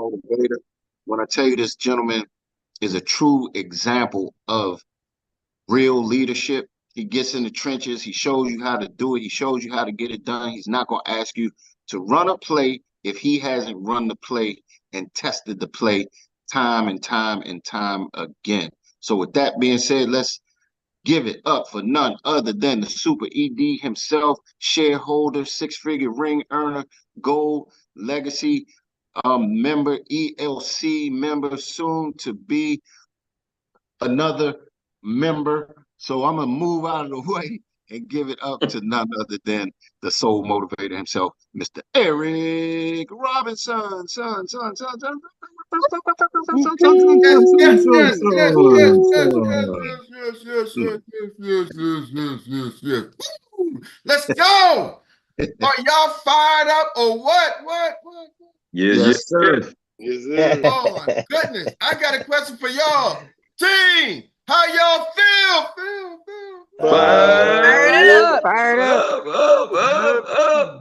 motivator. When I tell you this gentleman is a true example of real leadership, he gets in the trenches. He shows you how to do it. He shows you how to get it done. He's not going to ask you to run a play if he hasn't run the play and tested the play time and time and time again. So with that being said, let's give it up for none other than the Super ED himself, shareholder, six-figure ring earner, gold legacy member, ELC member, soon to be another member. So I'm going to move out of the way and give it up to none other than the soul motivator himself, Mr. Erik Robinson. Let's go. Are y'all fired up or what? Yes, sir. Yes, sir. Oh my goodness. I got a question for y'all. Team, how y'all feel? Fired up.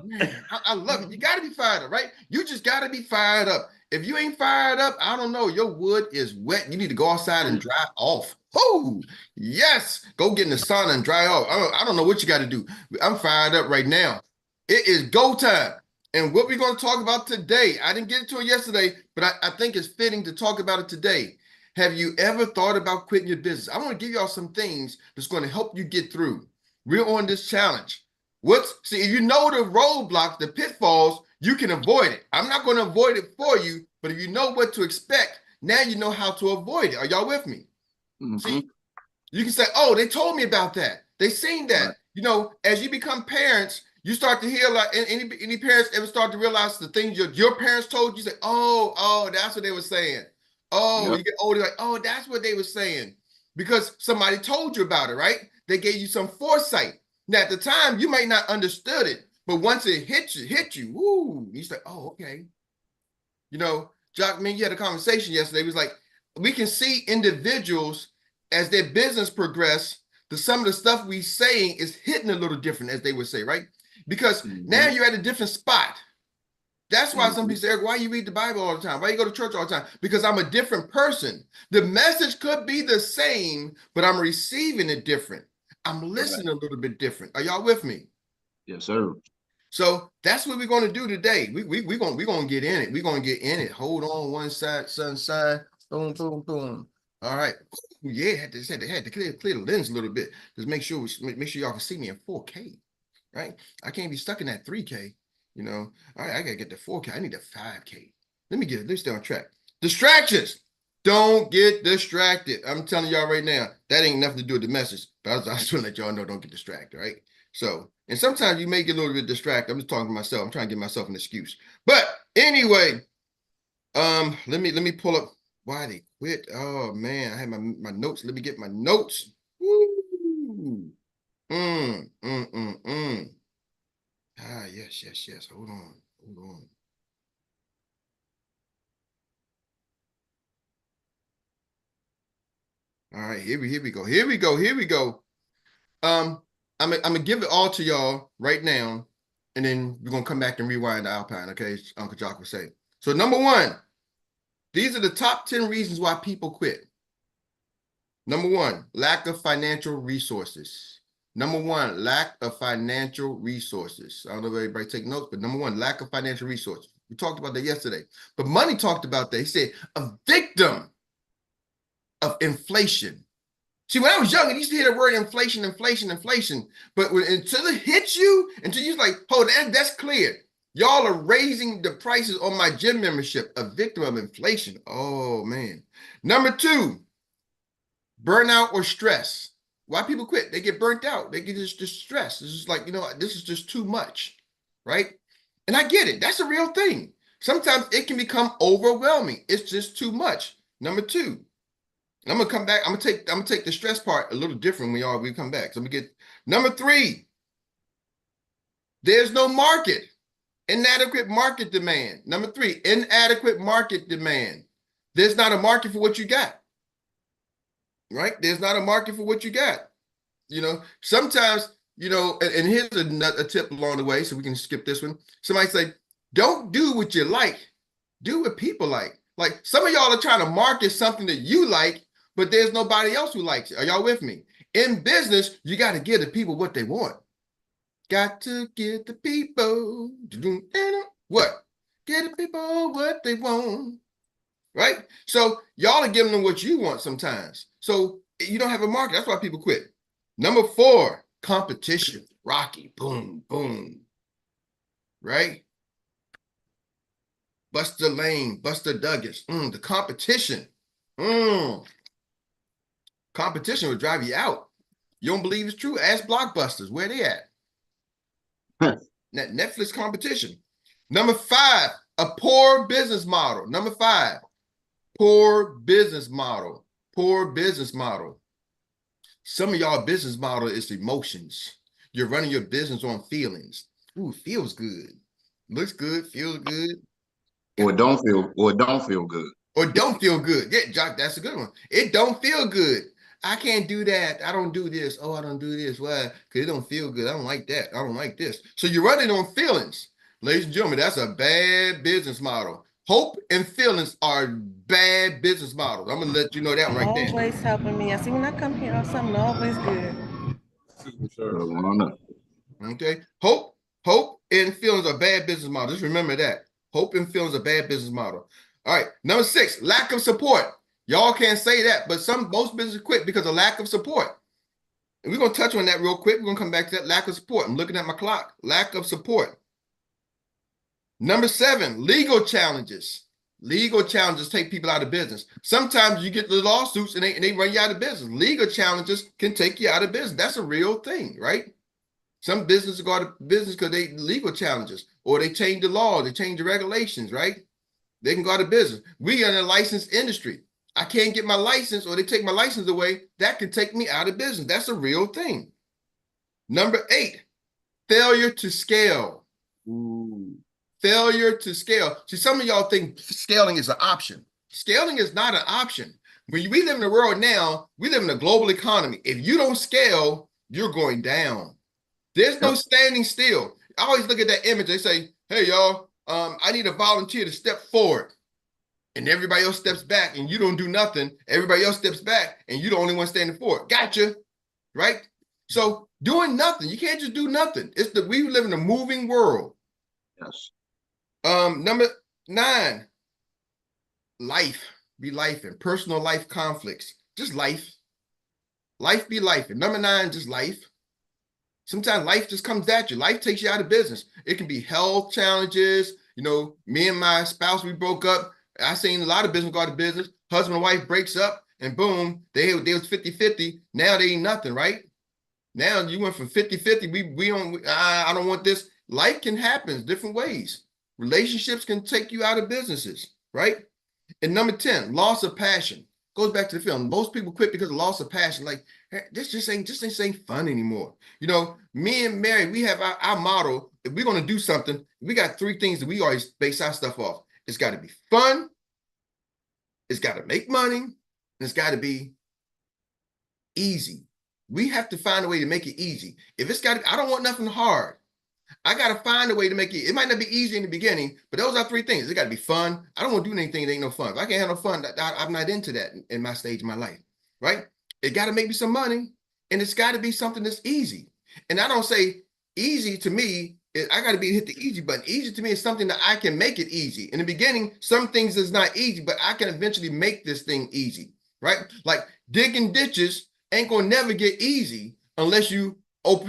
Man, I love it. You got to be fired up, right? You just got to be fired up. If you ain't fired up, I don't know. Your wood is wet. You need to go outside and dry off. Oh, yes. Go get in the sun and dry off. I don't know what you got to do. I'm fired up right now. It is go time. And what we're going to talk about today, I didn't get into it yesterday, but I think it's fitting to talk about it today. Have you ever thought about quitting your business? I want to give y'all some things that's going to help you get through. We're on this challenge. See, if you know the roadblocks, the pitfalls, you can avoid it. I'm not going to avoid it for you, but if you know what to expect, now you know how to avoid it. Are y'all with me? Mm-hmm. See, you can say, oh, they told me about that. They seen that. Right. You know, as you become parents, you start to hear, like, any parents ever start to realize the things your parents told you, say, oh, that's what they were saying. Oh, yep. You get older, like, oh, that's what they were saying. Because somebody told you about it, right? They gave you some foresight. Now, at the time, you might not understood it, but once it hit you, woo, you say, oh, okay. You know, Jock, man, you had a conversation yesterday. It was like, we can see individuals as their business progress, some of the stuff we saying is hitting a little different, as they would say, right? Because now you're at a different spot. That's why some people say, Eric, why you read the Bible all the time? Why you go to church all the time? Because I'm a different person. The message could be the same, but I'm receiving it different. I'm listening a little bit different. Are y'all with me? Yes, sir. So that's what we're going to do today. We're going to get in it. We're going to get in it. Hold on one side, sunshine. Boom, boom, boom. All right. Yeah, had to clear the lens a little bit. Just make sure y'all can see me in 4K. Right? I can't be stuck in that 3K. You know, all right, I gotta get the 4K. I need the 5K. Let's stay on track. Distractions. Don't get distracted. I'm telling y'all right now, that ain't nothing to do with the message. But I was trying to let y'all know, don't get distracted, right? So, and sometimes you may get a little bit distracted. I'm just talking to myself. I'm trying to give myself an excuse. But anyway, let me pull up why they quit. Oh man, I had my notes. Let me get my notes. Woo. Ah, yes. Hold on. All right, here we go. I'm gonna give it all to y'all right now, and then we're gonna come back and rewind the Alpine, okay? Uncle Jock would say. So number one, these are the top 10 reasons why people quit. Number one, lack of financial resources. Number one, lack of financial resources. I don't know if everybody take notes, but number one, lack of financial resources. We talked about that yesterday. But Money talked about that. He said, a victim of inflation. See, when I was young, I used to hear the word inflation. But until it hits you, until you're like, oh, that's clear. Y'all are raising the prices on my gym membership. A victim of inflation. Oh, man. Number two, burnout or stress. Why people quit? They get burnt out. They get just stressed. It's just like, this is just too much, right? And I get it. That's a real thing. Sometimes it can become overwhelming. It's just too much. Number two, I'm gonna come back. I'm gonna take the stress part a little different when we come back. So we get number three. There's no market. Inadequate market demand. Number three, inadequate market demand. There's not a market for what you got. Right? There's not a market for what you got. Sometimes, and here's a tip along the way, so we can skip this one. Somebody say, don't do what you like, Do what people like. Like some of y'all are trying to market something that you like, but there's nobody else who likes it. Are y'all with me? In business, you got to give the people what they want. Got to give the people what? Give the people what they want. Right? So y'all are giving them what you want sometimes. So you don't have a market. That's why people quit. Number 4, competition. Rocky, boom, boom. Right? Buster Lane, Buster Douglas. The competition. Competition will drive you out. You don't believe it's true? Ask Blockbusters. Where they at? Netflix competition. Number 5, a poor business model. Number 5, poor business model. Poor business model. Some of y'all business model is emotions. You're running your business on feelings. Ooh, feels good. Looks good, feels good. Or it don't feel good. Or don't feel good. Yeah, Jock, that's a good one. It don't feel good. I can't do that. I don't do this. Oh, I don't do this. Why? Because it don't feel good. I don't like that. I don't like this. So you're running on feelings. Ladies and gentlemen, that's a bad business model. Hope and feelings are bad business models. I'm going to let you know that one right there. Always helping me. I see when I come here, something always good. Okay. Hope and feelings are bad business model. Just remember that. Hope and feelings are bad business model. All right. Number 6, lack of support. Y'all can't say that, but most businesses quit because of lack of support. And we're going to touch on that real quick. We're going to come back to that lack of support. I'm looking at my clock. Lack of support. Number 7, legal challenges. Legal challenges take people out of business. Sometimes you get the lawsuits and they run you out of business. Legal challenges can take you out of business. That's a real thing, right? Some businesses go out of business because they legal challenges, or they change the law, they change the regulations, right? They can go out of business. We are in a licensed industry. I can't get my license, or they take my license away. That can take me out of business. That's a real thing. Number 8, failure to scale. Failure to scale. See, some of y'all think scaling is an option. Scaling is not an option. When we live in the world now, we live in a global economy. If you don't scale, you're going down. There's no standing still. I always look at that image. They say, hey, y'all, I need a volunteer to step forward. And everybody else steps back and you don't do nothing. Everybody else steps back and you're the only one standing forward. Gotcha. Right? So doing nothing. You can't just do nothing. We live in a moving world. Yes. Number 9, life. Be life and personal life conflicts. Just life. Life be life. And number 9, just life. Sometimes life just comes at you. Life takes you out of business. It can be health challenges. You know, me and my spouse, we broke up. I seen a lot of business go out of business. Husband and wife breaks up and boom, they was 50-50. Now they ain't nothing, right? Now you went from 50-50. I don't want this. Life can happen different ways. Relationships can take you out of businesses, right? And number 10, loss of passion. Goes back to the film. Most people quit because of loss of passion. Like, hey, this ain't fun anymore. You know, me and Mary, we have our motto. If we're going to do something, we got 3 things that we always base our stuff off. It's got to be fun. It's got to make money. And it's got to be easy. We have to find a way to make it easy. If it's got to, I don't want nothing hard. I got to find a way to make it. It might not be easy in the beginning, but those are 3 things. It got to be fun. I don't want to do anything that ain't no fun. If I can't have no fun, I'm not into that in my stage of my life, right? It got to make me some money, and it's got to be something that's easy. And I don't say easy to me. I got to hit the easy button. Easy to me is something that I can make it easy. In the beginning, some things is not easy, but I can eventually make this thing easy, right? Like digging ditches ain't going to never get easy unless you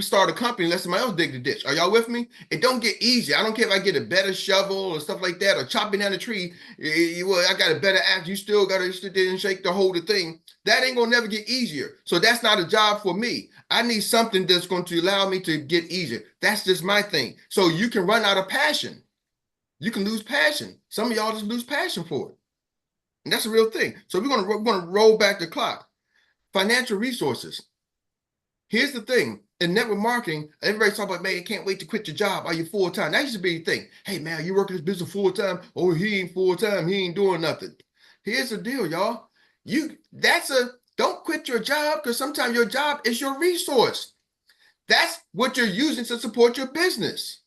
start a company and let somebody else dig the ditch. Are y'all with me? It don't get easy. I don't care if I get a better shovel or stuff like that, or chopping down a tree. I got a better axe. You still got to sit there and shake to hold the thing. That ain't going to never get easier. So that's not a job for me. I need something that's going to allow me to get easier. That's just my thing. So you can run out of passion. You can lose passion. Some of y'all just lose passion for it. And that's a real thing. So we're going to roll back the clock. Financial resources. Here's the thing. In network marketing, everybody's talking about, man, you can't wait to quit your job. Are you full-time? That used to be the thing. Hey, man, you working this business full-time? Oh, he ain't full-time. He ain't doing nothing. Here's the deal, y'all. Don't quit your job, because sometimes your job is your resource. That's what you're using to support your business.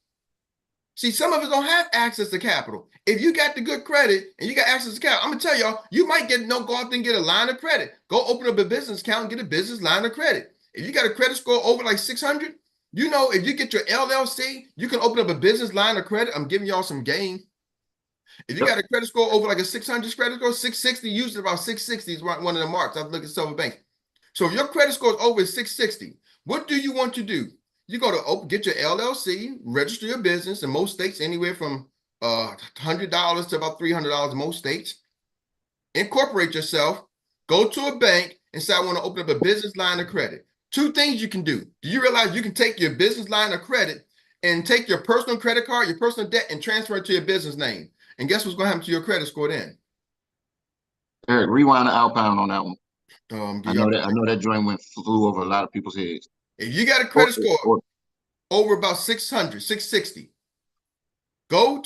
See, some of us don't have access to capital. If you got the good credit and you got access to capital, I'm gonna tell y'all, you might go out there and get a line of credit. Go open up a business account and get a business line of credit. If you got a credit score over like 600, you know, if you get your LLC, you can open up a business line of credit. I'm giving y'all some game. If you got a credit score over like a 600 credit score, 660, usually about 660 is one of the marks. I've looked at Silver Bank. So if your credit score is over 660, what do you want to do? You go to get your LLC, register your business in most states, anywhere from $100 to about $300 in most states. Incorporate yourself, go to a bank and say, I want to open up a business line of credit. Two things you can do. Do you realize you can take your business line of credit and take your personal credit card, your personal debt, and transfer it to your business name? And guess what's going to happen to your credit score then? Eric, rewind the outbound on that one. I know that joint flew over a lot of people's heads. If you got a credit score over about 600, 660, go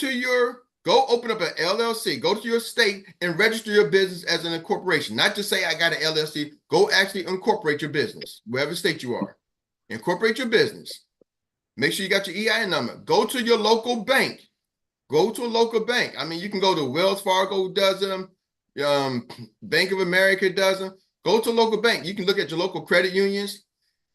open up an LLC, go to your state and register your business as an incorporation. Not just say I got an LLC, go actually incorporate your business, wherever state you are. Incorporate your business. Make sure you got your EIN number. Go to your local bank. Go to a local bank. I mean, you can go to Wells Fargo does them, Bank of America does them. Go to a local bank. You can look at your local credit unions.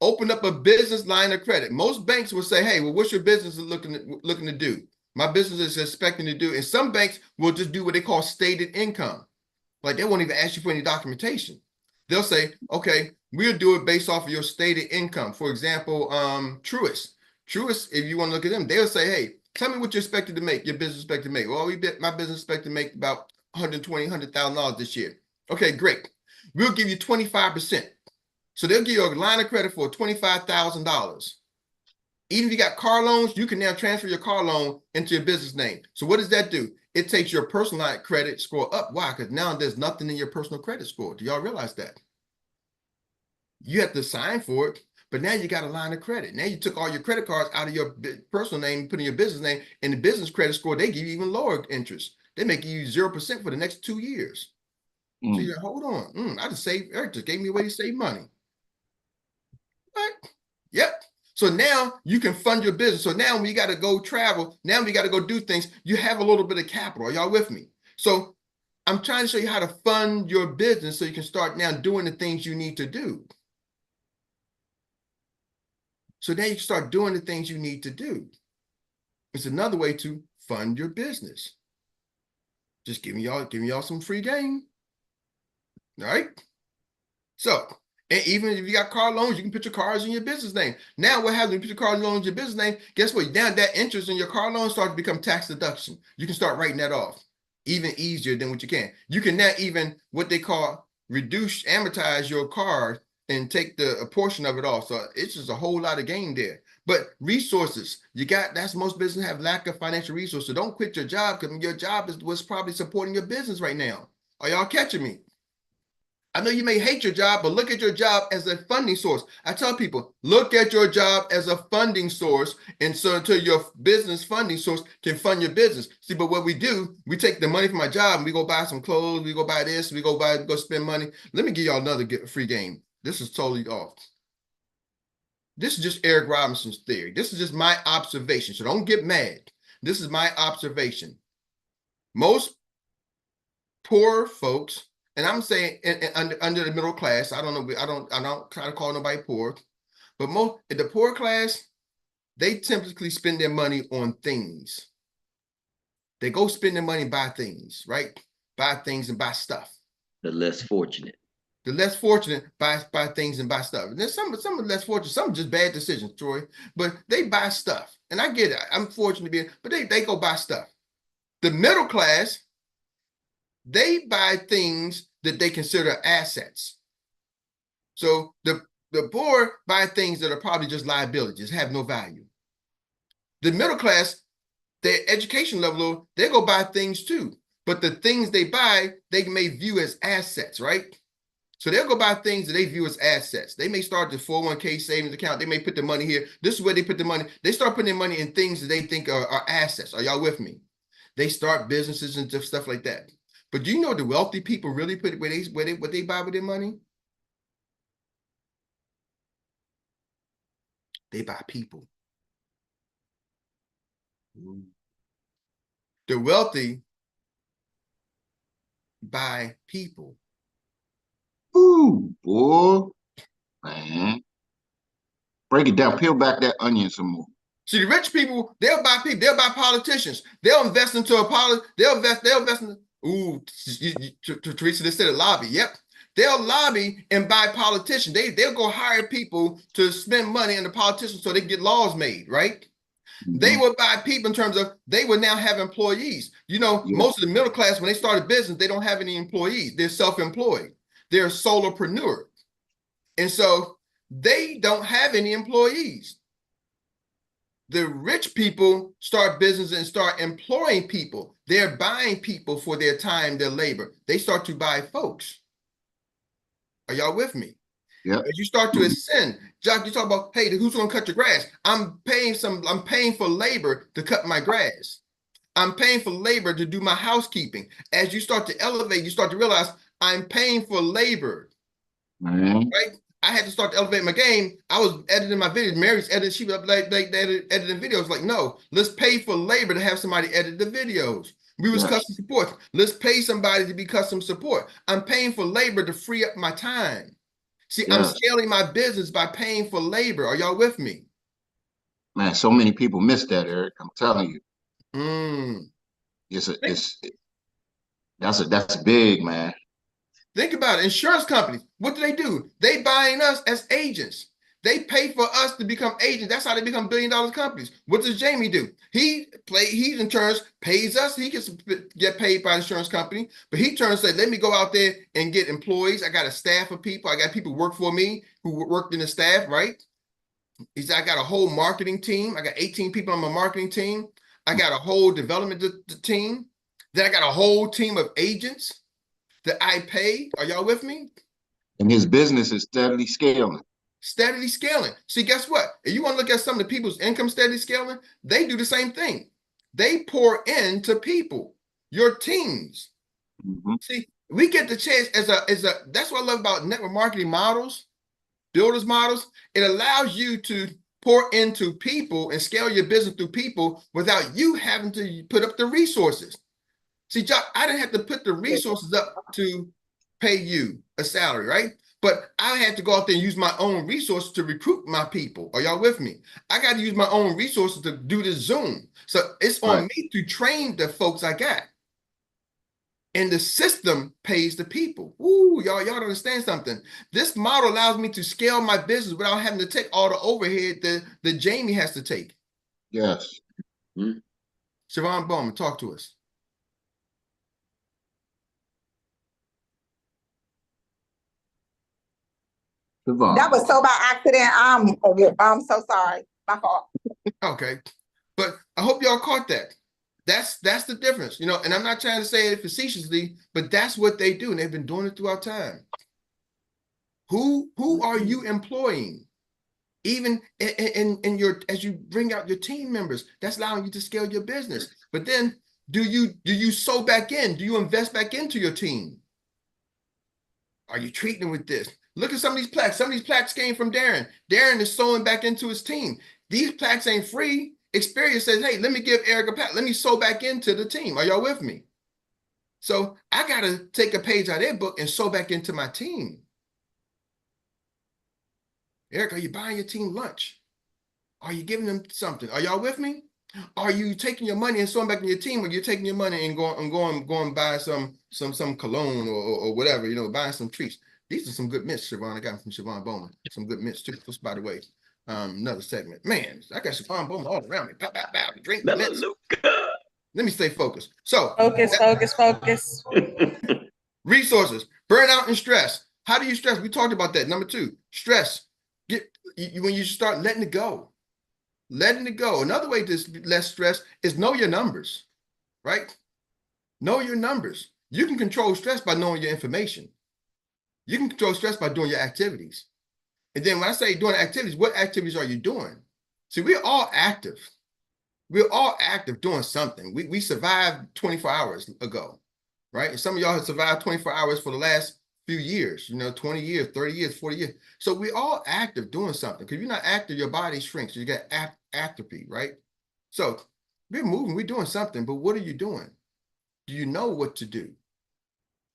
Open up a business line of credit. Most banks will say, hey, well, what's your business looking to do? My business is expecting to do. And some banks will just do what they call stated income. Like they won't even ask you for any documentation. They'll say, okay, we'll do it based off of your stated income. For example, Truist, if you want to look at them, they'll say, hey, tell me what you're expected to make, your business expected to make. Well, my business expected to make about $100,000 this year. Okay, great. We'll give you 25%. So they'll give you a line of credit for $25,000. Even if you got car loans, you can now transfer your car loan into your business name. So what does that do? It takes your personal credit score up. Why? Because now there's nothing in your personal credit score. Do y'all realize that? You have to sign for it, but now you got a line of credit. Now you took all your credit cards out of your personal name, put in your business name, and the business credit score, they give you even lower interest. They make you 0% for the next 2 years. So you're like, hold on. I just saved, Eric just gave me a way to save money. What? Yep. So now you can fund your business. So now when you got to go travel, now we got to go do things, you have a little bit of capital. Are y'all with me? So I'm trying to show you how to fund your business so you can start now doing the things you need to do. So now you can start doing the things you need to do. It's another way to fund your business. Just giving y'all some free game. All right. So, and even if you got car loans, you can put your cars in your business name. Now, what happens when you put your car loans in your business name? Guess what? Now that interest in your car loan starts to become tax deduction. You can start writing that off even easier than what you can. You can now even what they call amortize your car and take a portion of it off. So it's just a whole lot of gain there. But resources, that's most businesses have lack of financial resources. So don't quit your job because your job is what's probably supporting your business right now. Are y'all catching me? I know you may hate your job, but look at your job as a funding source. I tell people, look at your job as a funding source, and so until your business funding source can fund your business. See, but what we do, we take the money from my job and we go buy some clothes, we go buy this, we go spend money. Let me give y'all another free game. This is totally off. This is just Erik Robinson's theory. This is just my observation, so don't get mad. This is my observation. Most poor folks, and I'm saying under the middle class, I don't try to call nobody poor, but the poor class, they typically spend their money on things. They go spend their money and buy things, right? Buy things and buy stuff. The less fortunate. The less fortunate buy things and buy stuff. And then some of the less fortunate, some just bad decisions, Troy, but they buy stuff. And I get it. I'm fortunate to be, but they go buy stuff. The middle class, they buy things that they consider assets. So the poor buy things that are probably just liabilities, have no value. The middle class, their education level, they go buy things too. But the things they buy, they may view as assets, right? So they'll go buy things that they view as assets. They may start the 401k savings account. They may put the money here. This is where they put the money. They start putting their money in things that they think are assets. Are y'all with me? They start businesses and stuff like that. But do you know the wealthy people really put what they buy with their money? They buy people. The wealthy buy people. Ooh, boy, man. Break it down. Peel back that onion some more. See, the rich people, they'll buy people. They'll buy politicians. They'll invest into a They'll invest in. Ooh, Teresa just said a lobby. Yep. They'll lobby and buy politicians. They'll go hire people to spend money on the politicians so they can get laws made, right? They Mhm. would buy people in terms of they would now have employees. You know, Yeah. most of the middle class, when they start a business, they don't have any employees. They're self-employed. They're a solopreneur. And so they don't have any employees. The rich people start business and start employing people. They're buying people for their time, their labor. They start to buy folks. Are y'all with me? Yeah. As you start to ascend, Jock, you talk about, hey, who's going to cut your grass? I'm paying for labor to cut my grass. I'm paying for labor to do my housekeeping. As you start to elevate, you start to realize I'm paying for labor. Man. Right? I had to start to elevate my game. I was editing my videos. Mary's editing, she was editing videos. Like, no, let's pay for labor to have somebody edit the videos. We was custom support. Let's pay somebody to be custom support. I'm paying for labor to free up my time. See, I'm scaling my business by paying for labor. Are y'all with me? Man, so many people miss that, Eric. I'm telling you. Mm. That's big, man. Think about it. Insurance companies, what do? They buying us as agents. They pay for us to become agents. That's how they become billion-dollar companies. What does Jamie do? He's insurance, pays us. He gets get paid by the insurance company, but he turns and says, let me go out there and get employees. I got a staff of people. I got people work for me who worked in the staff, right? He said, I got a whole marketing team. I got 18 people on my marketing team. I got a whole development team. Then I got a whole team of agents that I pay. Are y'all with me? And his business is steadily scaling. Steadily scaling. See, guess what? If you want to look at some of the people's income steadily scaling, they do the same thing. They pour into people, your teams. Mm-hmm. See, we get the chance that's what I love about network marketing models, builders models. It allows you to pour into people and scale your business through people without you having to put up the resources. See, Jock, I didn't have to put the resources up to pay you a salary, right? But I had to go out there and use my own resources to recruit my people. Are y'all with me? I got to use my own resources to do this Zoom. So it's on me to train the folks I got. And the system pays the people. Ooh, y'all don't understand something. This model allows me to scale my business without having to take all the overhead that Jamie has to take. Yes. Mm-hmm. Siobhan Bowman, talk to us. That was so by accident. I'm so sorry. My fault. Okay. But I hope y'all caught that. That's the difference, you know, and I'm not trying to say it facetiously, but that's what they do, and they've been doing it throughout time. Who are you employing? Even in your, as you bring out your team members, that's allowing you to scale your business. But then do you sow back in? Do you invest back into your team? Are you treating them with this? Look at some of these plaques. Some of these plaques came from Darren. Darren is sowing back into his team. These plaques ain't free. Experience says, hey, let me give Eric a pat. Let me sow back into the team. Are y'all with me? So I got to take a page out of their book and sow back into my team. Eric, are you buying your team lunch? Are you giving them something? Are y'all with me? Are you taking your money and sowing back in your team, or you're taking your money and going buy some cologne or whatever, you know, buying some treats? These are some good mints, Siobhan. I got them from Siobhan Bowman. Some good mints too. Just by the way, another segment. Man, I got Siobhan Bowman all around me. Pow, pow, pow. Drink the mints. Let me stay focused. So Focus. resources, burnout and stress. How do you stress? We talked about that. Number 2, stress. When you start letting it go. Letting it go. Another way to less stress is know your numbers, right? Know your numbers. You can control stress by knowing your information. You can control stress by doing your activities. And then when I say doing activities, what activities are you doing? See, we're all active. We're all active doing something. We survived 24 hours ago, right? And some of y'all have survived 24 hours for the last few years, you know, 20 years, 30 years, 40 years. So we're all active doing something. Because if you're not active, your body shrinks. So you get atrophy, right? So We're moving, we're doing something, but what are you doing? Do you know what to do?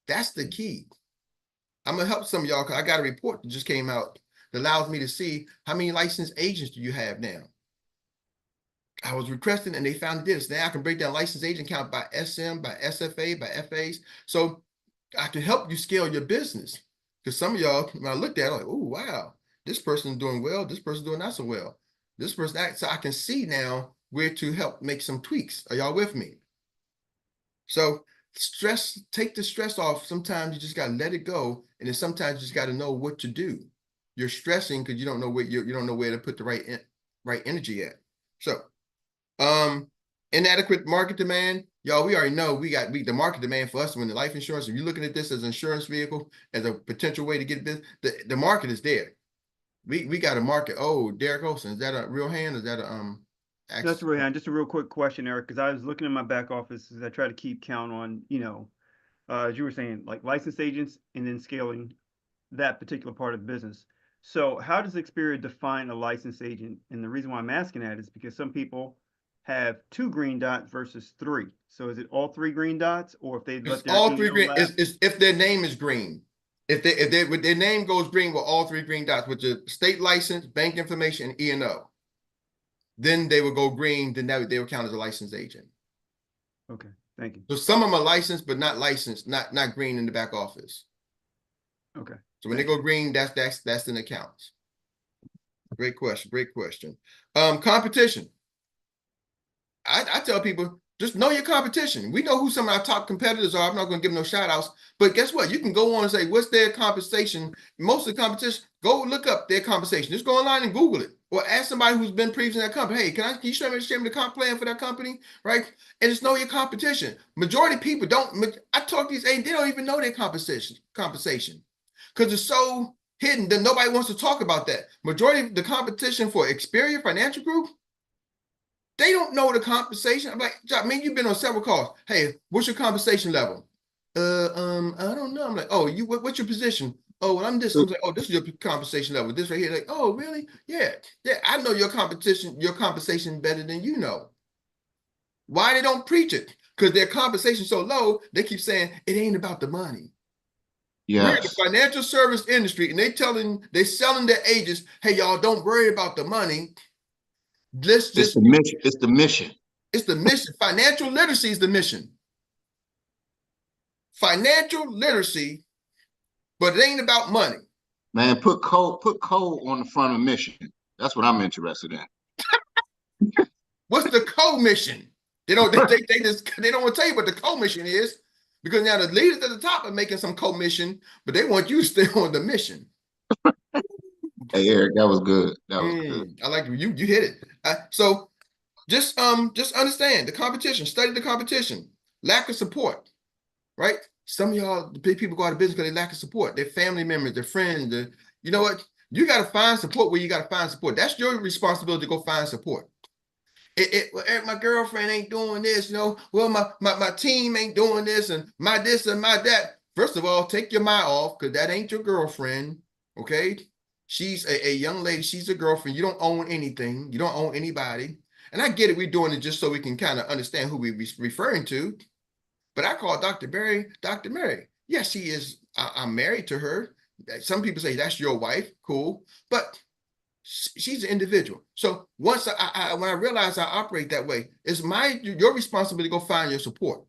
That's the key. I'm gonna help some of y'all because I got a report that just came out that allows me to see how many licensed agents do you have now. I was requesting and they found this. Now I can break down licensed agent count by SM, by SFA, by FAs. So I can help you scale your business. Because some of y'all, when I looked at it, like, oh, wow, this person's doing well. This person's doing not so well. This person, so I can see now where to help make some tweaks. Are y'all with me? So stress, take the stress off. Sometimes you just got to let it go. And then sometimes you just got to know what to do. You're stressing because you don't know where you don't know where to put the right energy at. So inadequate market demand, y'all, we already know the market demand for us when the life insurance, if you're looking at this as an insurance vehicle, as a potential way to get business, the market is there. We got a market. Oh, Derek Olson, is that a real hand? Or is that a That's a real hand. Just a real quick question, Eric, because I was looking in my back office as I try to keep count on, as you were saying, like licensed agents and then scaling that particular part of the business. So how does Xpert define a licensed agent? And the reason why I'm asking that is because some people have 2 green dots versus 3. So is it all 3 green dots, or if they let their all 3 green lapse? is if their name is green. If their name goes green with all 3 green dots, with the state license, bank information, and E&O, then they will go green. Then they will count as a licensed agent. Okay, thank you. So some of them are licensed, but not licensed, not green in the back office. Okay. So when they go green, that's in accounts. Great question. Great question. Competition. I tell people, just know your competition. We know who some of our top competitors are. I'm not going to give no shout outs, but guess what? You can go on and say, what's their compensation? Most of the competition, go look up their compensation. Just go online and Google it, or ask somebody who's been previous in that company. Hey, can you show me the comp plan for that company? Right? And just know your competition. Majority of people don't, I talk to these agents, they don't even know their compensation because it's so hidden that nobody wants to talk about that. Majority of the competition for Xpert Financial Group, they don't know the compensation. I'm like, I mean, you've been on several calls. Hey, what's your compensation level? I don't know. I'm like, oh, what's your position? Oh, well, I'm this. I'm like, oh, this is your compensation level. This right here. Like, oh, really? Yeah. I know your compensation better than you know. Why they don't preach it? Because their compensation so low, they keep saying it ain't about the money. Yes. We're in the financial service industry, and they selling their agents, hey, y'all, don't worry about the money. It's the mission. It's the mission. It's the mission. Financial literacy is the mission. Financial literacy, but it ain't about money. Man, put code on the front of mission. That's what I'm interested in. What's the co-mission? They don't want to tell you what the co-mission is, because now the leaders at the top are making some co-mission, but they want you to stay on the mission. Hey, Eric, that was good. That was good. I like you hit it. So just understand the competition, study the competition, lack of support, right? Some of y'all, the big people go out of business because they lack of support. Their family members, their friends, you know what? You got to find support where you got to find support. That's your responsibility to go find support. My girlfriend ain't doing this, well, my team ain't doing this, and my this and my that. First of all, take your mind off, because that ain't your girlfriend, okay? She's a young lady. She's a girlfriend. You don't own anything. You don't own anybody. And I get it. We're doing it just so we can kind of understand who we're referring to. But I call Dr. Mary, Dr. Mary. Yes, she is. I'm married to her. Some people say that's your wife. Cool. But she's an individual. So once when I realize I operate that way, it's your responsibility to go find your support.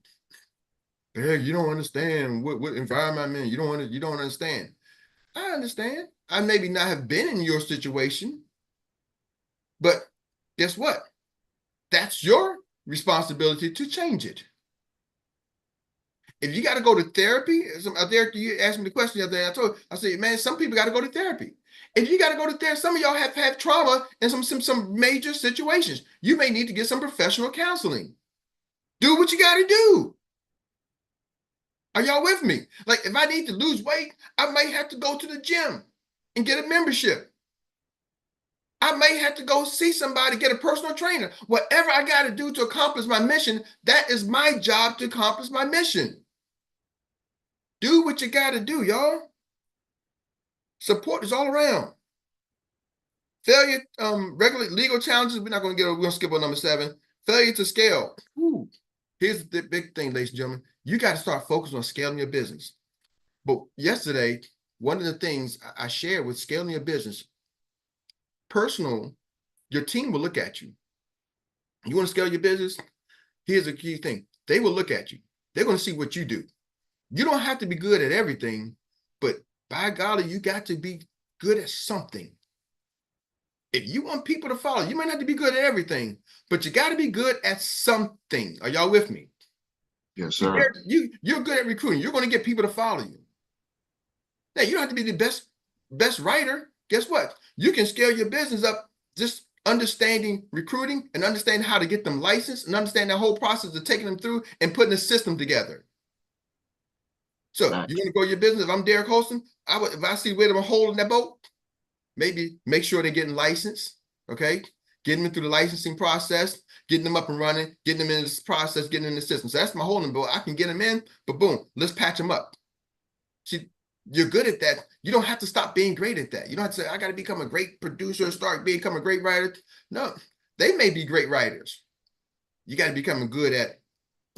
Hey, you don't understand what environment I'm in. You don't understand. I understand. I maybe not have been in your situation, but guess what? That's your responsibility to change it. If you got to go to therapy, you asked me the question the other day. I said, man, some people got to go to therapy. If you got to go to therapy, some of y'all have had trauma in some major situations. You may need to get some professional counseling. Do what you got to do. Are y'all with me? Like, if I need to lose weight, I might have to go to the gym and get a membership. I may have to go see somebody, get a personal trainer. Whatever I got to do to accomplish my mission, that is my job to accomplish my mission. Do what you got to do, y'all. Support is all around. Failure, regular legal challenges. We're going to skip on number 7. Failure to scale. Ooh. Here's the big thing, ladies and gentlemen. You got to start focusing on scaling your business. But yesterday, one of the things I shared with scaling your business, your team will look at you. You want to scale your business? Here's a key thing. They will look at you. They're going to see what you do. You don't have to be good at everything, but by golly, you got to be good at something. If you want people to follow, you might not have to be good at everything, but you got to be good at something. Are y'all with me? Yes, sir. You're good at recruiting. You're going to get people to follow you. Now, you don't have to be the best writer. Guess what? You can scale your business up just understanding recruiting and understanding how to get them licensed and understand the whole process of taking them through and putting a system together. So you want to grow your business? If I'm Derek Holston, if I see where they're holding that boat, maybe make sure they're getting licensed, okay? Getting them through the licensing process, getting them up and running, getting them in this process, getting them in the system. So that's my holding boat. I can get them in, but boom, let's patch them up. See, you're good at that. You don't have to stop being great at that. You don't have to say, I got to become a great producer, become a great writer. No, they may be great writers. You got to become good at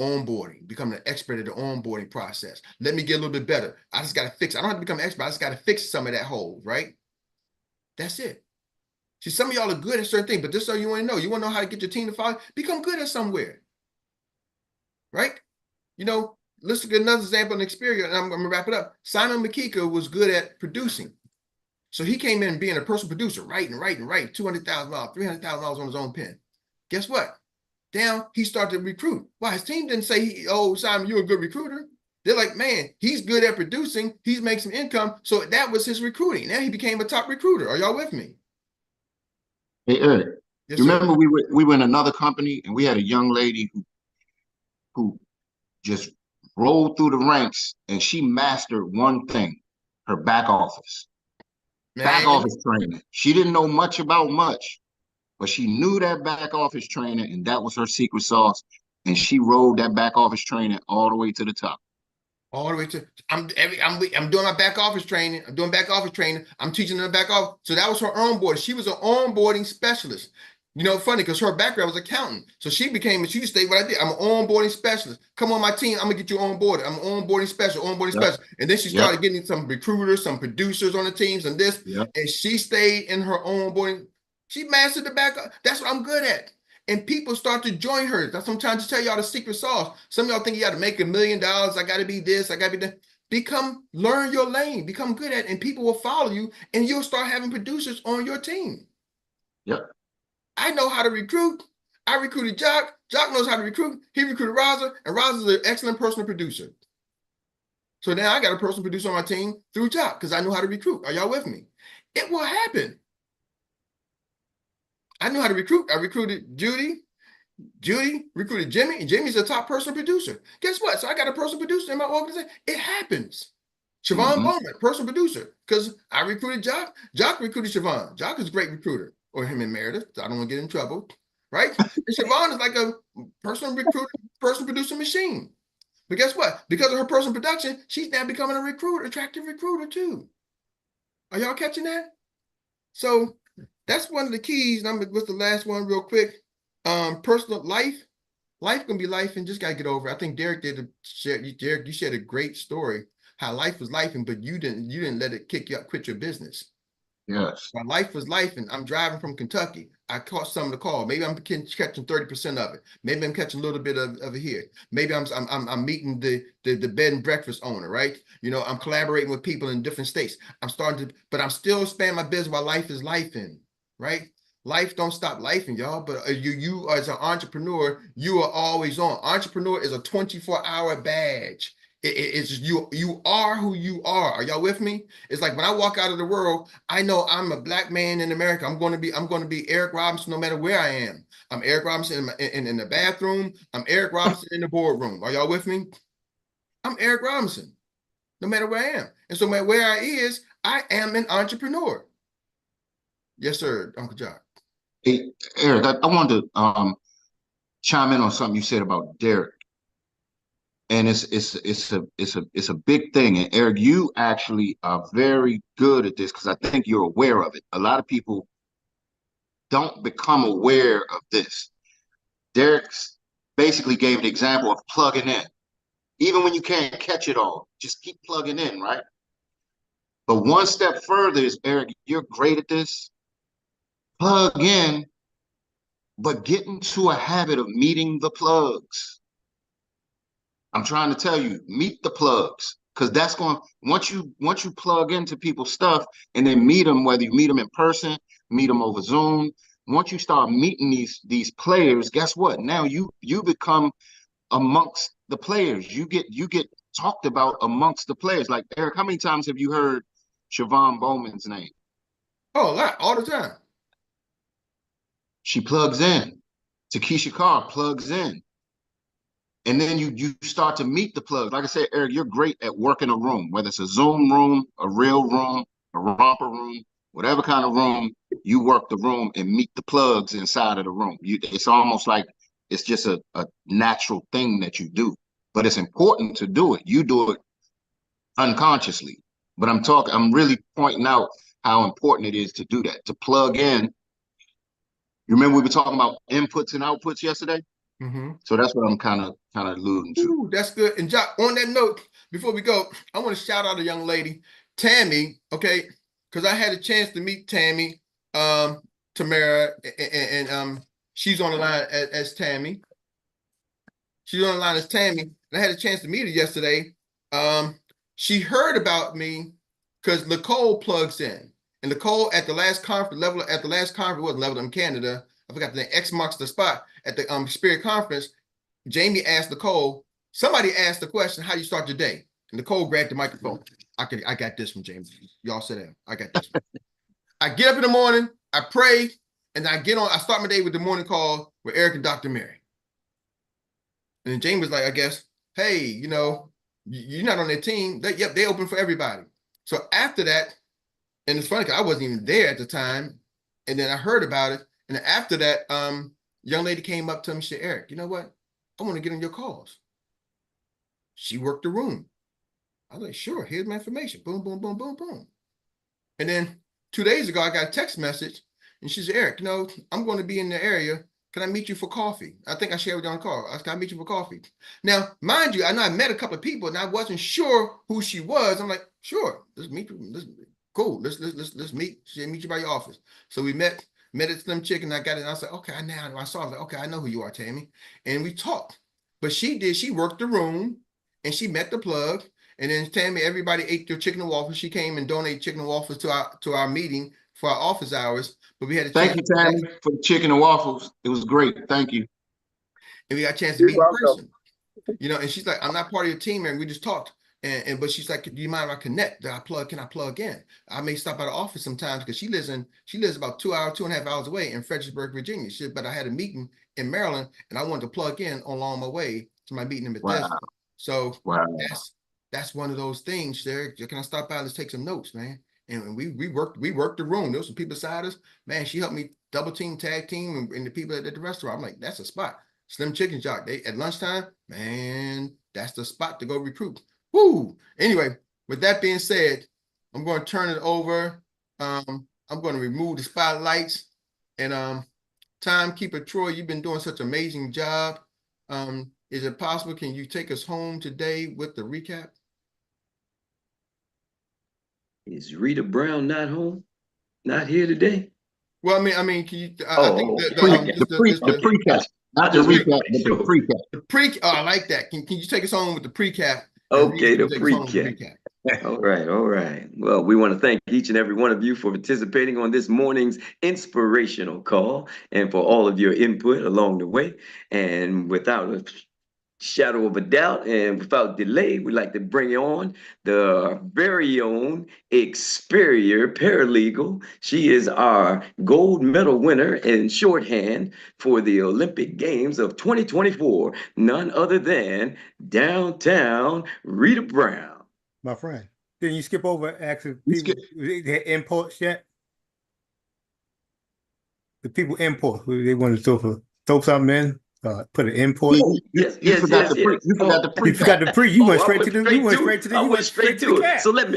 onboarding, becoming an expert at the onboarding process. Let me get a little bit better. I just got to fix. I don't have to become an expert. I just got to fix some of that hole, right? That's it. See, some of y'all are good at certain things, but this is all you want to know. You want to know how to get your team to follow? Become good at somewhere, right? You know, let's look at another example in Xpert, and I'm going to wrap it up. Simon McKeeka was good at producing. So he came in being a personal producer, writing, $200,000, $300,000 on his own pen. Guess what? Now he started to recruit. Why? His team didn't say, oh, Simon, you're a good recruiter. They're like, man, he's good at producing. He's making some income. So that was his recruiting. Now he became a top recruiter. Are y'all with me? Hey, Eric, Yes, you sir. remember we were in another company and we had a young lady who just rolled through the ranks and she mastered one thing, her back office. Back Man, office training. She didn't know much about much, but she knew that back office training, and that was her secret sauce. And she rode that back office training all the way to the top. all the way to I'm doing my back office training. I'm doing back office training. I'm teaching them back office. So that was her onboarding. She was an onboarding specialist. You know, funny because her background was accountant. So she just stayed what I did. I'm an onboarding specialist. Come on my team. I'm gonna get you onboarded. I'm an onboarding specialist. And then she started getting some recruiters, some producers on the teams and this. And she stayed in her onboarding. She mastered the back. That's what I'm good at. And people start to join her. That's what I'm trying to tell y'all the secret sauce. Some of y'all think you got to make $1 million. I got to be this. I got to be that. Learn your lane. Become good at it. And people will follow you. And you'll start having producers on your team. Yep. I know how to recruit. I recruited Jock. Jock knows how to recruit. He recruited Raza. And Raza's an excellent personal producer. So now I got a personal producer on my team through Jock because I know how to recruit. Are y'all with me? It will happen. I knew how to recruit. I recruited Judy. Judy recruited Jimmy, and Jimmy's a top personal producer. Guess what? So I got a personal producer in my organization. It happens. Siobhan Bowman, personal producer, because I recruited Jock. Jock recruited Siobhan. Jock is a great recruiter, or him and Meredith. So I don't want to get in trouble, right? And Siobhan is like a personal recruiter, personal producer machine. But guess what? Because of her personal production, she's now becoming a recruiter, attractive recruiter too. Are y'all catching that? So that's one of the keys. And what's the last one real quick? Personal life gonna be life and just gotta get over it. I think Derek Derek, you shared a great story how life was life, but you didn't let it kick you up, quit your business. Yes. My life was life, and I'm driving from Kentucky. I caught some of the call. Maybe I'm catching 30% of it. Maybe I'm catching a little bit of it here. Maybe I'm meeting the bed and breakfast owner, right? You know, I'm collaborating with people in different states. But I'm still expanding my business while life is life in, right? Life don't stop life in y'all, but you as an entrepreneur, you are always on. Entrepreneur is a 24-hour badge. It's you are who you are. Are y'all with me? It's like when I walk out of the world, I know I'm a Black man in America. I'm going to be Erik Robinson no matter where I am. I'm Erik Robinson in the bathroom. I'm Erik Robinson in the boardroom. Are y'all with me? I'm Erik Robinson no matter where I am. And so where I is, I am an entrepreneur. Yes, sir, Uncle Jock. Hey, Eric, I wanted to chime in on something you said about Derek. And it's a big thing. And Eric, you actually are very good at this because I think you're aware of it. A lot of people don't become aware of this. Derek basically gave the example of plugging in. Even when you can't catch it all, just keep plugging in, right? But one step further is, Eric, you're great at this. Plug in, but get into a habit of meeting the plugs. I'm trying to tell you, meet the plugs. Because that's going, once you plug into people's stuff and then meet them, whether you meet them in person, meet them over Zoom, once you start meeting these players, guess what? Now you become amongst the players. You get talked about amongst the players. Like, Eric, how many times have you heard Siobhan Bowman's name? Oh, a lot, all the time. She plugs in. Takesha Carr plugs in. And then you start to meet the plugs. Like I said, Eric, you're great at working a room, whether it's a Zoom room, a real room, a romper room, whatever kind of room, you work the room and meet the plugs inside of the room. It's almost like it's just a natural thing that you do. But it's important to do it. You do it unconsciously. But I'm really pointing out how important it is to do that, to plug in. You remember we were talking about inputs and outputs yesterday? Mm-hmm. So that's what I'm kind of alluding to. Ooh, that's good. And Jock, on that note, before we go, I want to shout out a young lady, Tammy, okay? Because I had a chance to meet Tammy, Tamara, and she's on the line as Tammy. She's on the line as Tammy. And I had a chance to meet her yesterday. She heard about me because Nicole plugs in. And Nicole at the last conference, wasn't level in Canada. I forgot the name, X marks the spot at the Spirit Conference. Jamie asked Nicole, somebody asked the question, how do you start your day? And Nicole grabbed the microphone. I got this one, James. Y'all sit down. I got this one. I get up in the morning, I pray, and I start my day with the morning call with Eric and Dr. Mary. And then Jamie was like, I guess, hey, you're not on their team. Yep, they open for everybody. So after that, and it's funny because I wasn't even there at the time, and then I heard about it. And after that, young lady came up to me and said, Eric, you know what? I want to get on your calls. She worked the room. I was like, sure, here's my information. Boom, boom, boom, boom, boom. And then 2 days ago, I got a text message, and she said, Eric, I'm going to be in the area. Can I meet you for coffee? I think I shared with you on the call. Can I meet you for coffee? Now, mind you, I know I met a couple of people, and I wasn't sure who she was. I'm like, sure, let's meet you. Cool, let's meet. She said, meet you by your office. So we met at Slim Chicken. I got it. And I said, okay, I saw it. I was like, okay, I know who you are, Tammy. And we talked. But she worked the room and she met the plug. And then Tammy, everybody ate their chicken and waffles. She came and donated chicken and waffles to our meeting for our office hours. But we had a chance. Thank you, Tammy, for the chicken and waffles. It was great. Thank you. And we got a chance to meet in person. And she's like, I'm not part of your team, and we just talked. But she's like, do you mind if I connect? Can I plug in? I may stop by the office sometimes because she lives about 2.5 hours away in Fredericksburg, Virginia. She said, but I had a meeting in Maryland and I wanted to plug in along my way to my meeting in Bethesda. Wow. So that's one of those things there. Can I stop by? Let's take some notes, man. And we worked the room. There was some people beside us. Man, she helped me double team, tag team, and the people at the restaurant. I'm like, that's a spot. Slim Chicken Jock. They at lunchtime, man, that's the spot to go recruit. Woo! Anyway, with that being said, I'm going to turn it over. I'm going to remove the spotlights. And Timekeeper Troy, you've been doing such an amazing job. Is it possible? Can you take us home today with the recap? Is Rita Brown not home? Not here today? Well, I mean, can you? I think the pre-cap, not the recap, but the pre-cap. I like that. Can you take us home with the pre-cap? Okay, the pre-cap. All right. Well, we want to thank each and every one of you for participating on this morning's inspirational call and for all of your input along the way. And without a shadow of a doubt and without delay, we'd like to bring on the very own Xpert paralegal. She is our gold medal winner in shorthand for the Olympic Games of 2024, none other than downtown Rita Brown. My friend, didn't you skip over asking people their imports yet? The people import, they want to throw something in. Put an import. Yes. You forgot the pre. You forgot the pre. You went straight to the. You went straight to it. So let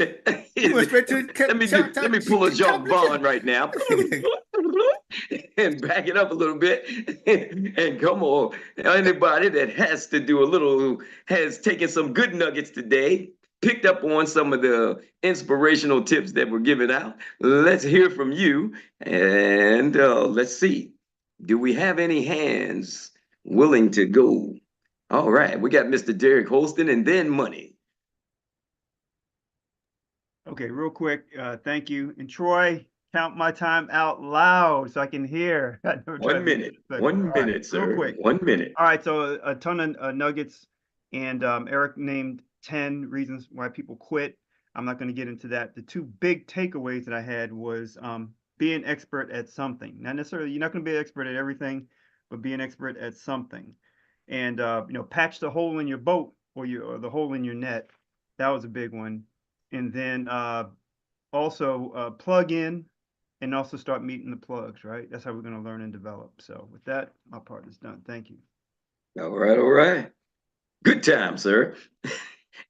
me pull a John Bond right now. and back it up a little bit. And come on, anybody that has taken some good nuggets today, picked up on some of the inspirational tips that were given out. Let's hear from you. And let's see. Do we have any hands willing to go? All right, we got Mr. Derek Holston and then Money. Okay, real quick, thank you. And Troy, count my time out loud so I can hear. 1 minute, 1 minute, sir. Real quick. 1 minute. All right, so a ton of nuggets, and Eric named 10 reasons why people quit. I'm not going to get into that. The two big takeaways that I had was be an expert at something. Not necessarily, you're not going to be an expert at everything, but be an expert at something. And patch the hole in your boat or the hole in your net. That was a big one. And then also plug in and also start meeting the plugs, right? That's how we're going to learn and develop. So with that, my part is done. Thank you. All right, all right. Good time, sir.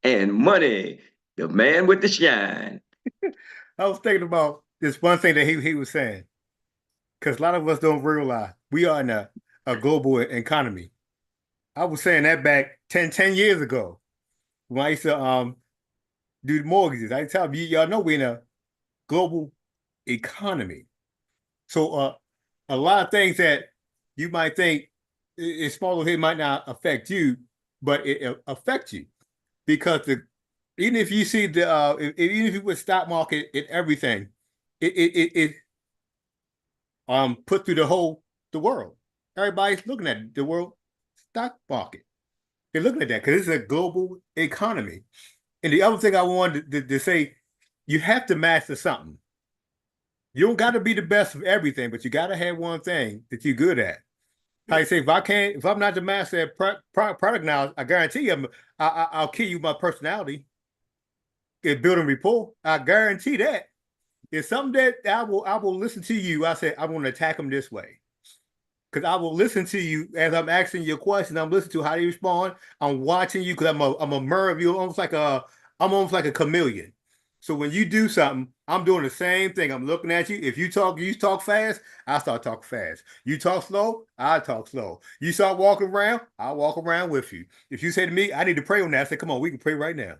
And Money, the man with the shine. I was thinking about this one thing that he was saying, because a lot of us don't realize we are in a global economy. I was saying that back 10 years ago when I used to do the mortgages. I tell you, y'all know we're in a global economy. So a lot of things that you might think is small, it might not affect you, but it affects you, because even if you see even if you put stock market and everything, it put through the world. Everybody's looking at the world stock market. They're looking at that because it's a global economy. And the other thing I wanted to say, you have to master something. You don't got to be the best of everything, but you got to have one thing that you're good at. I say, if I'm not the master at product now, I guarantee you, I'll kill you my personality. It's building rapport. I guarantee that. It's something that I will listen to you. I say, I want to attack them this way. Because I will listen to you as I'm asking your question. I'm listening to how you respond. I'm watching you because I'm a mirror of you, almost like a chameleon. So when you do something, I'm doing the same thing. I'm looking at you. If you talk fast, I start talking fast. You talk slow, I talk slow. You start walking around, I walk around with you. If you say to me, I need to pray on that, I say, come on, we can pray right now.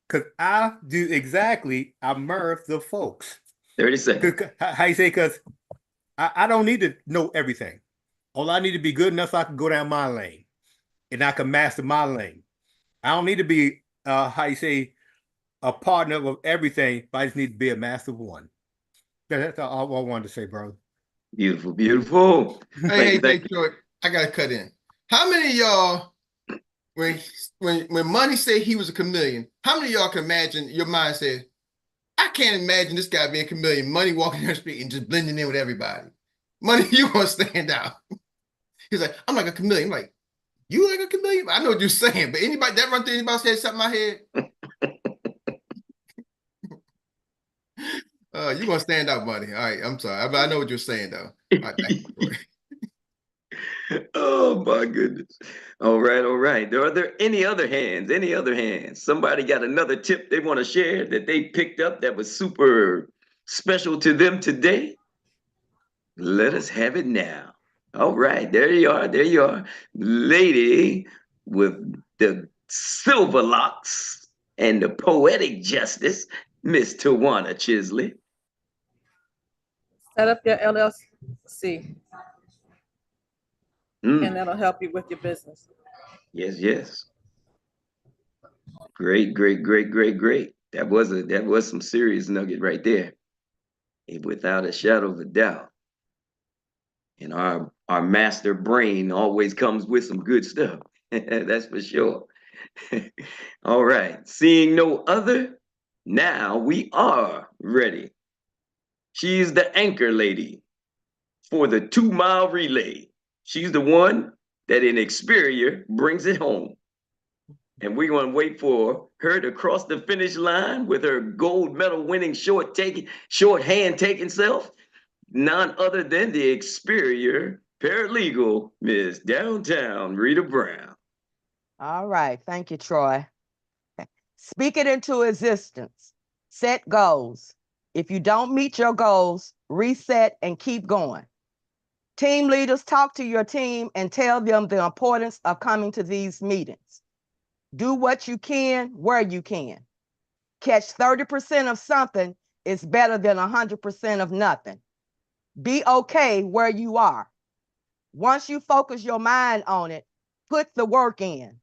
Because I do exactly, I mirror the folks. 30 seconds. How you say, because I don't need to know everything. All I need to be good enough so I can go down my lane and I can master my lane. I don't need to be, a partner of everything, but I just need to be a master of one. That's all I wanted to say, bro. Beautiful, beautiful. Hey, Troy, I got to cut in. How many of y'all, when Money said he was a chameleon, how many of y'all can imagine, your mind said, I can't imagine this guy being a chameleon, Money walking down the street and just blending in with everybody. Money, you want to stand out. He's like, I'm like a chameleon. I'm like, you like a chameleon? I know what you're saying, but anybody that run through anybody said something in my head? You're going to stand out, Money. All right, I'm sorry. I know what you're saying, though. All right, thank you. Oh, my goodness. All right, all right. Are there any other hands? Any other hands? Somebody got another tip they want to share that they picked up that was super special to them today? Let us have it now. All right, there you are. There you are. Lady with the silver locks and the poetic justice, Miss Tawana Chisley. Set up your LLC, and that'll help you with your business. Yes, yes. Great, great, great, great, great. That was some serious nugget right there, without a shadow of a doubt. And our master brain always comes with some good stuff. That's for sure. All right. Seeing no other, now we are ready. She's the anchor lady for the 2-mile relay. She's the one that in Xpert brings it home. And we're going to wait for her to cross the finish line with her gold medal winning shorthand taking self. None other than the Xpert paralegal, Miss Downtown Rita Brown. All right. Thank you, Troy. Speak it into existence. Set goals. If you don't meet your goals, reset and keep going. Team leaders, talk to your team and tell them the importance of coming to these meetings. Do what you can, where you can. Catch 30% of something is better than 100% of nothing. Be okay where you are. Once you focus your mind on it, put the work in.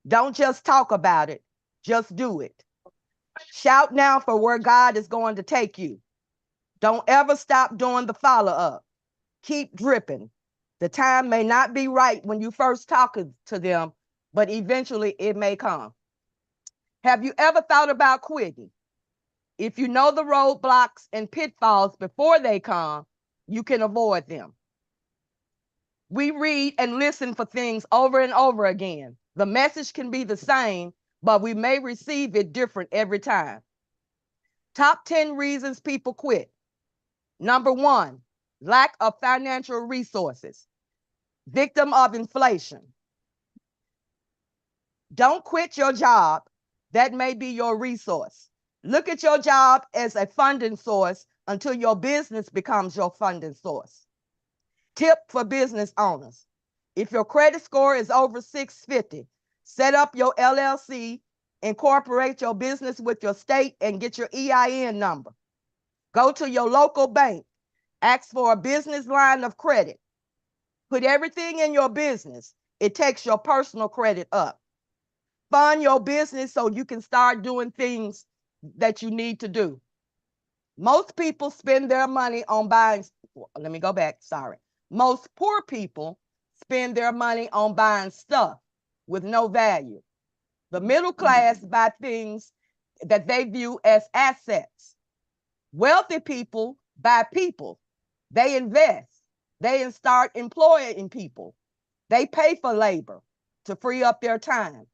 Don't just talk about it, just do it. Shout now for where God is going to take you. Don't ever stop doing the follow-up. Keep dripping. The time may not be right when you first talk to them, but eventually it may come. Have you ever thought about quitting? If you know the roadblocks and pitfalls before they come, you can avoid them. We read and listen for things over and over again. The message can be the same, but we may receive it different every time. Top 10 reasons people quit. Number 1, lack of financial resources. Victim of inflation. Don't quit your job. That may be your resource. Look at your job as a funding source until your business becomes your funding source. Tip for business owners. If your credit score is over 650, set up your LLC, incorporate your business with your state, and get your EIN number. Go to your local bank. Ask for a business line of credit. Put everything in your business. It takes your personal credit up. Fund your business so you can start doing things that you need to do. Most people spend their money on buying, Most poor people spend their money on buying stuff with no value. The middle class buy things that they view as assets. Wealthy people buy people. They invest. They start employing people. They pay for labor to free up their time.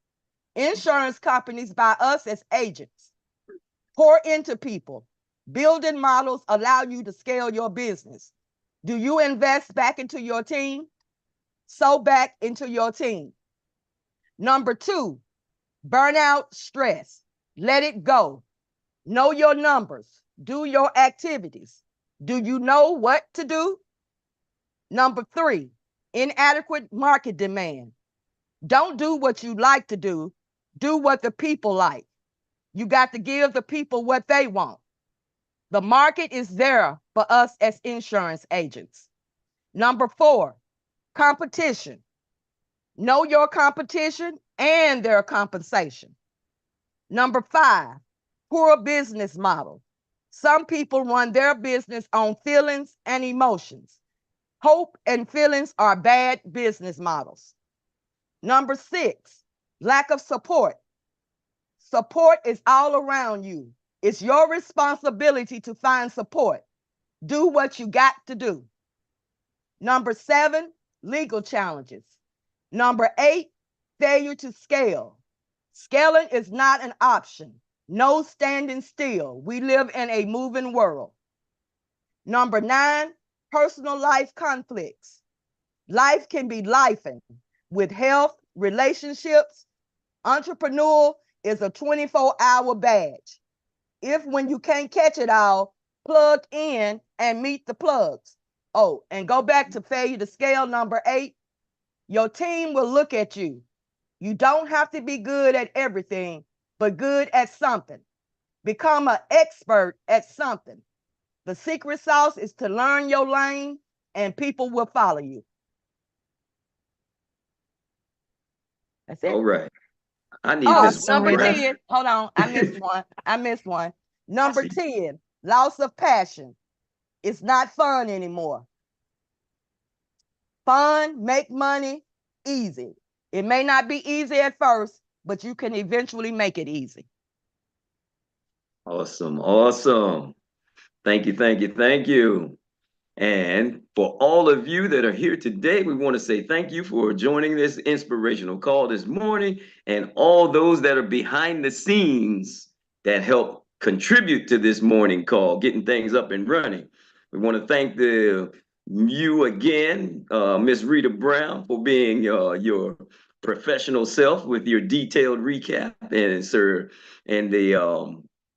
Insurance companies buy us as agents. Pour into people. Building models allow you to scale your business. Do you invest back into your team? Sow back into your team. Number 2, burnout, stress. Let it go. Know your numbers. Do your activities. Do you know what to do? Number 3, inadequate market demand. Don't do what you like to do. Do what the people like. You got to give the people what they want. The market is there for us as insurance agents. Number 4, competition. Know your competition and their compensation. Number 5, poor business model. Some people run their business on feelings and emotions. Hope and feelings are bad business models. Number 6, lack of support. Support is all around you. It's your responsibility to find support. Do what you got to do. Number 7, legal challenges. Number 8, failure to scale. Scaling is not an option. No standing still. We live in a moving world. Number 9, personal life conflicts. Life can be lifing with health, relationships. Entrepreneurial is a 24-hour badge. If when you can't catch it all, plug in and meet the plugs. Oh, and go back to failure to scale, number 8. Your team will look at you. You don't have to be good at everything, but good at something. Become an expert at something. The secret sauce is to learn your lane and people will follow you. That's it. All right. I need this. Miss Number Brown. 10. Hold on. I missed one. Number 10, loss of passion. It's not fun anymore. Fun, make money, easy. It may not be easy at first, but you can eventually make it easy. Awesome. Awesome. Thank you. Thank you. Thank you. And for all of you that are here today, we want to say thank you for joining this inspirational call this morning, and all those that are behind the scenes that help contribute to this morning call, getting things up and running. We want to thank you again, Miss Rita Brown, for being your professional self with your detailed recap, and sir, and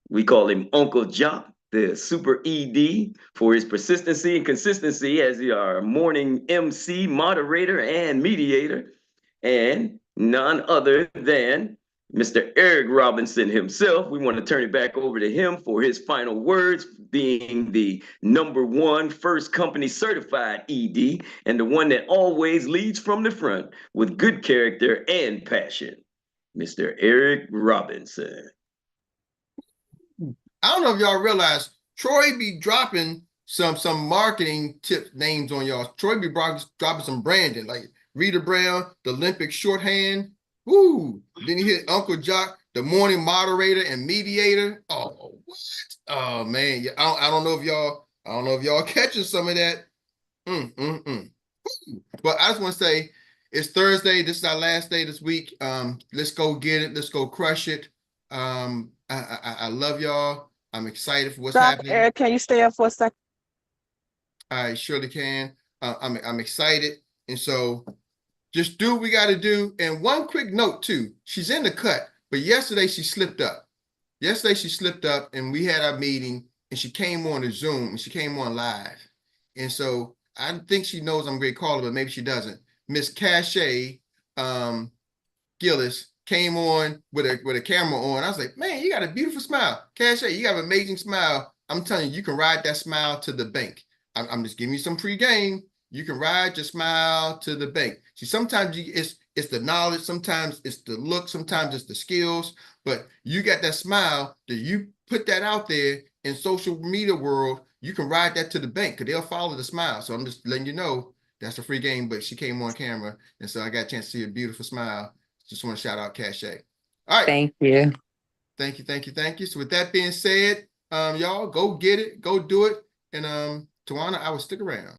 we call him Uncle Jock, the Super ED, for his persistency and consistency as our morning MC, moderator, and mediator, and none other than Mr. Erik Robinson himself. We want to turn it back over to him for his final words, being the #1 first company certified ED and the one that always leads from the front with good character and passion, Mr. Erik Robinson. I don't know if y'all realize Troy be dropping some marketing tip names on y'all. Troy be dropping some branding like Rita Brown, the Olympic shorthand. Woo! Then he hit Uncle Jock, the morning moderator and mediator. Oh, what? Oh man, yeah. I don't know if y'all catching some of that. But I just want to say it's Thursday. This is our last day this week. Let's go get it. Let's go crush it. I love y'all. I'm excited for what's happening. Erik, can you stay up for a second? I surely can. I'm excited, and so just do what we got to do. And one quick note too: she's in the cut, but yesterday she slipped up. And we had our meeting, and she came on the Zoom, and she came on live, and so I think she knows I'm a great caller, but maybe she doesn't. Miss Cache Gillis came on with a camera on. I was like, man, you got a beautiful smile. Cache, you have an amazing smile. I'm telling you, you can ride that smile to the bank. I'm just giving you some free game. You can ride your smile to the bank. See, sometimes it's the knowledge, sometimes it's the look, sometimes it's the skills, but you got that smile that you put that out there in social media world, you can ride that to the bank because they'll follow the smile. So I'm just letting you know that's a free game, but she came on camera, and so I got a chance to see a beautiful smile. Just want to shout out Cache. All right. Thank you. Thank you. So with that being said, y'all go get it, go do it. And Tawana, I will stick around.